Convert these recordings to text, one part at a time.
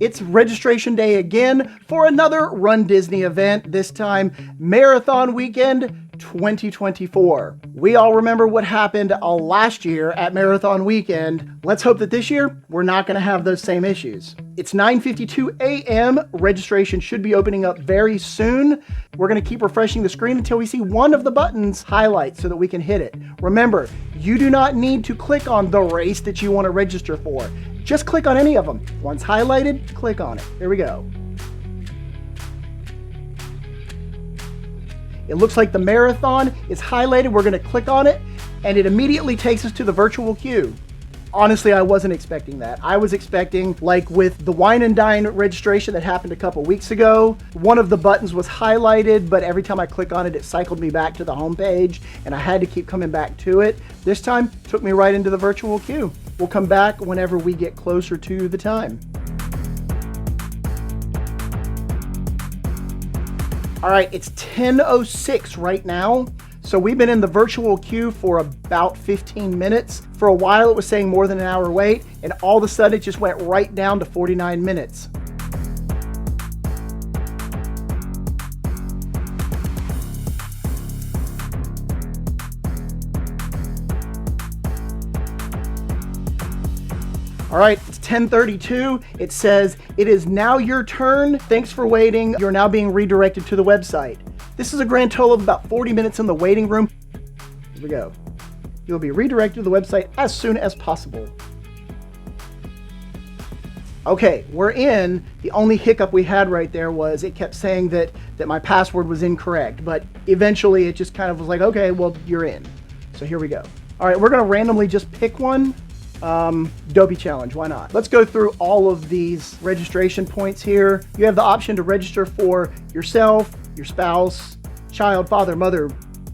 It's registration day again for another Run Disney event, this time Marathon Weekend 2024. We all remember what happened last year at Marathon Weekend. Let's hope that this year we're not going to have those same issues. It's 9:52 a.m. Registration should be opening up very soon. We're going to keep refreshing the screen until we see one of the buttons highlight so that we can hit it. Remember, you do not need to click on the race that you want to register for. Just click on any of them. Once highlighted, click on it. Here we go. It looks like the marathon is highlighted. We're going to click on it, and it immediately takes us to the virtual queue. Honestly, I wasn't expecting that. I was expecting, like with the Wine and Dine registration that happened a couple weeks ago, one of the buttons was highlighted, but every time I click on it, it cycled me back to the home page, and I had to keep coming back to it. This time, it took me right into the virtual queue. We'll come back whenever we get closer to the time. All right, it's 10:06 right now. So we've been in the virtual queue for about 15 minutes. For a while, it was saying more than an hour wait, and all of a sudden, it just went right down to 49 minutes. All right, it's 10:32. It says, "It is now your turn. Thanks for waiting. You're now being redirected to the website." This is a grand total of about 40 minutes in the waiting room. Here we go. You'll be redirected to the website as soon as possible. Okay, we're in. The only hiccup we had right there was it kept saying that my password was incorrect, but eventually it just kind of was like, okay, well, you're in. So here we go. All right, we're gonna randomly just pick one. Dopey challenge, why not? Let's go through all of these registration points here. You have the option to register for yourself, your spouse, child, father, mother,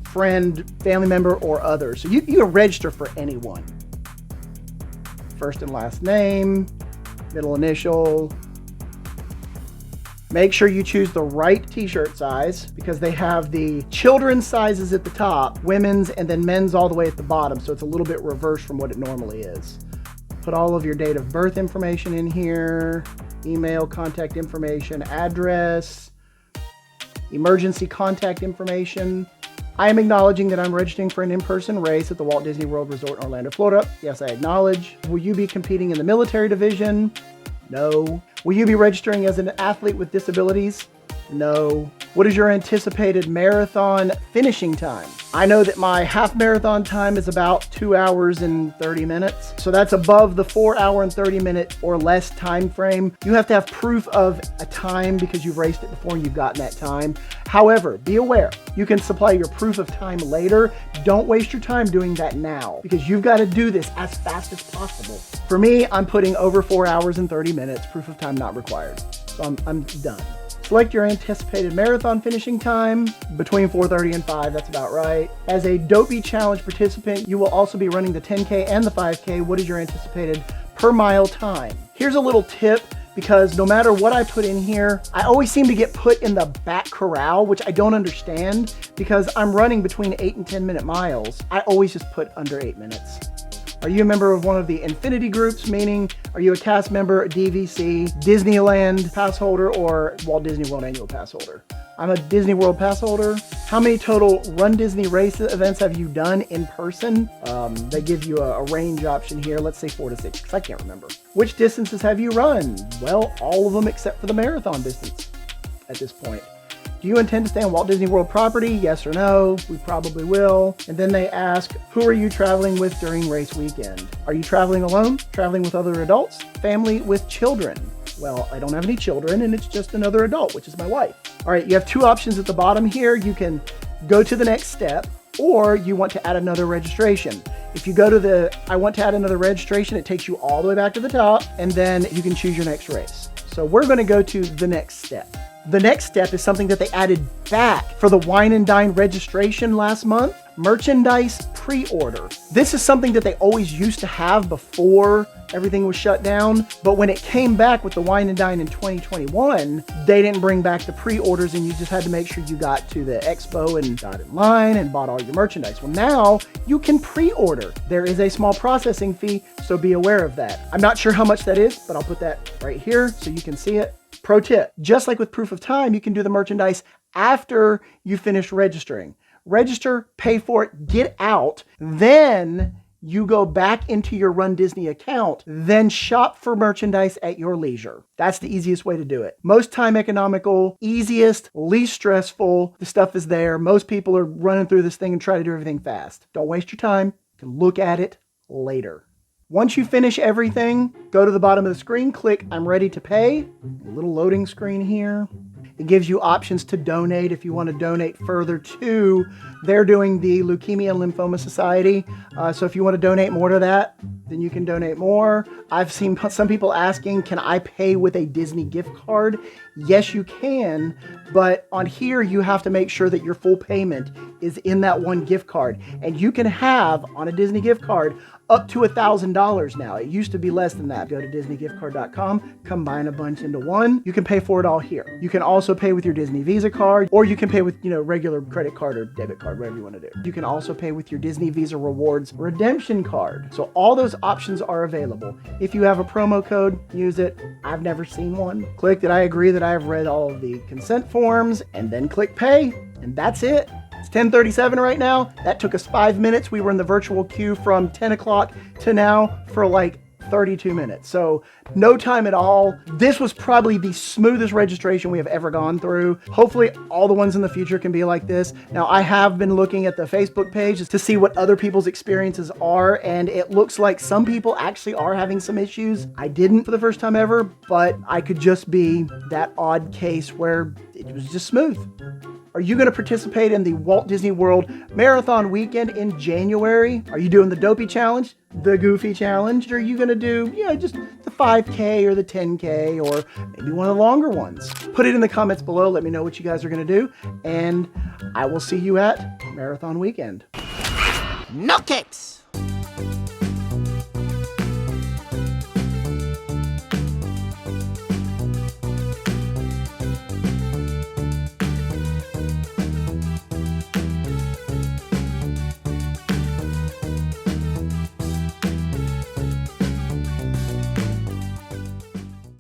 friend, family member, or others. So you can register for anyone. First and last name, middle initial. Make sure you choose the right t-shirt size because they have the children's sizes at the top, women's, and then men's all the way at the bottom. So it's a little bit reversed from what it normally is. Put all of your date of birth information in here, email, contact information, address, emergency contact information. I am acknowledging that I'm registering for an in-person race at the Walt Disney World Resort in Orlando, Florida. Yes, I acknowledge. Will you be competing in the military division? No. Will you be registering as an athlete with disabilities? No. What is your anticipated marathon finishing time? I know that my half marathon time is about 2 hours and 30 minutes. So that's above the 4 hour and 30 minute or less time frame. You have to have proof of a time because you've raced it before and you've gotten that time. However, be aware, you can supply your proof of time later. Don't waste your time doing that now because you've got to do this as fast as possible. For me, I'm putting over 4 hours and 30 minutes, proof of time not required. So I'm done. Select your anticipated marathon finishing time between 4:30 and 5, that's about right. As a Dopey Challenge participant, you will also be running the 10K and the 5K. What is your anticipated per mile time? Here's a little tip because no matter what I put in here, I always seem to get put in the back corral, which I don't understand because I'm running between 8 and 10 minute miles. I always just put under 8 minutes. Are you a member of one of the Infinity groups, meaning are you a cast member, DVC, Disneyland pass holder, or Walt Disney World annual pass holder? I'm a Disney World pass holder. How many total Run Disney race events have you done in person? They give you a range option here. Let's say 4 to 6, because I can't remember. Which distances have you run? Well, all of them except for the marathon distance at this point. Do you intend to stay on Walt Disney World property? Yes or no? We probably will. And then they ask, who are you traveling with during race weekend? Are you traveling alone? Traveling with other adults? Family with children? Well, I don't have any children and it's just another adult, which is my wife. All right, you have two options at the bottom here. You can go to the next step or you want to add another registration. If you go to the, I want to add another registration, it takes you all the way back to the top and then you can choose your next race. So we're gonna go to the next step. The next step is something that they added back for the Wine and Dine registration last month. merchandise pre-order. This is something that they always used to have before everything was shut down, but when it came back with the Wine and Dine in 2021, they didn't bring back the pre-orders, and you just had to make sure you got to the expo and got in line and bought all your merchandise. Well, now you can pre-order. There is a small processing fee, so be aware of that. I'm not sure how much that is, but I'll put that right here so you can see it. Pro tip, just like with proof of time, you can do the merchandise after you finish registering. Register, pay for it, get out, then you go back into your Run Disney account, then shop for merchandise at your leisure. That's the easiest way to do it. Most time economical, easiest, least stressful. The stuff is there. Most people are running through this thing and try to do everything fast. Don't waste your time. You can look at it later. Once you finish everything, go to the bottom of the screen, click I'm ready to pay. A little loading screen here. It gives you options to donate if you want to donate further to. They're doing the Leukemia and Lymphoma Society. So if you want to donate more to that, then you can donate more. I've seen some people asking, can I pay with a Disney gift card? Yes, you can. But on here, you have to make sure that your full payment is in that one gift card. And you can have, on a Disney gift card, up to $1,000 now. It used to be less than that. Go to DisneyGiftCard.com, combine a bunch into one. You can pay for it all here. You can also pay with your Disney Visa card, or you can pay with, regular credit card or debit card, whatever you want to do. You can also pay with your Disney Visa Rewards redemption card. So all those options are available. If you have a promo code, use it. I've never seen one. Click that I agree that I have read all of the consent forms, and then click pay, and that's it. It's 10:37 right now. That took us 5 minutes. We were in the virtual queue from 10 o'clock to now for like 32 minutes. So no time at all. This was probably the smoothest registration we have ever gone through. Hopefully all the ones in the future can be like this. Now I have been looking at the Facebook page to see what other people's experiences are, and it looks like some people actually are having some issues. I didn't for the first time ever, but I could just be that odd case where it was just smooth. Are you going to participate in the Walt Disney World Marathon Weekend in January? Are you doing the Dopey Challenge, the Goofy Challenge? Or are you going to do, just the 5K or the 10K or maybe one of the longer ones? Put it in the comments below. Let me know what you guys are going to do. And I will see you at Marathon Weekend. No capes!